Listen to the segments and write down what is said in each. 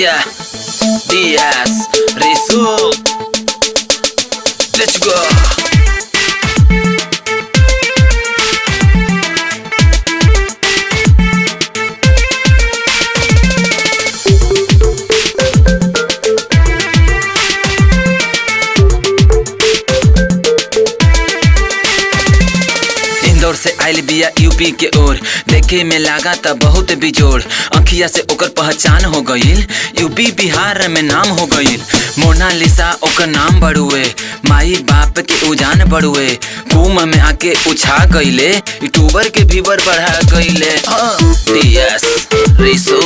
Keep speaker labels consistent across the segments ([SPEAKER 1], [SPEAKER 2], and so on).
[SPEAKER 1] Yeah, DS, Risu. Let's go. Indore से आइल बिया यूपी के ओर, देखे में लागा त बहुत बिजोड़। अखिया से ओकर पहचान हो गईल, यूपी बिहार में नाम हो गईल। मोनालिसा ओकर नाम बड़ुए, माई बाप के उजान बड़ुए। कुम में आके उछा गईले, यूट्यूबर के व्यूअर बढ़ा गईले। DS रिसू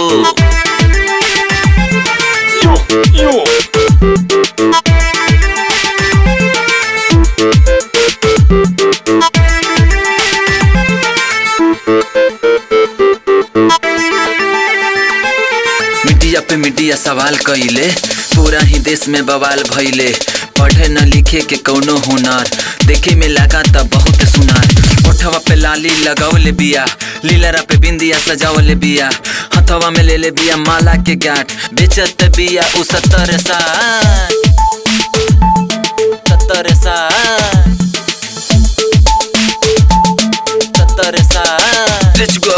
[SPEAKER 1] मीडिया पे मीडिया सवाल कइले, पूरा ही देश में बवाल भइले। पढ़े न लिखे के कौनो हुनर, देखे में लगा त बहुत सुनार। ओठवा पे लाली लगावले बिया, लीलरा पे बिंदिया सजावले बिया। हथवा में ले ले बिया माला के गांठ, बेचत बिया उ 70 साठ। Let's go.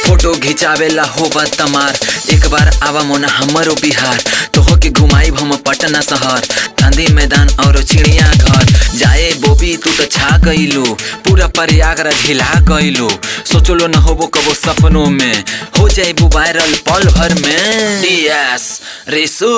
[SPEAKER 1] फोटो घिचावेला होबा तमार, एक बार आवा मोना हमरो बिहार। तोह के घुमाई हम पटना शहर, गांधी मैदान और चिड़िया घर। जाए बोबी तू तो छा गईलू, पूरा प्रयागराज हिला गईलू। सोचलो न होबो कबो सपनों में, हो जाए वायरल पल भर में। DS रिसू।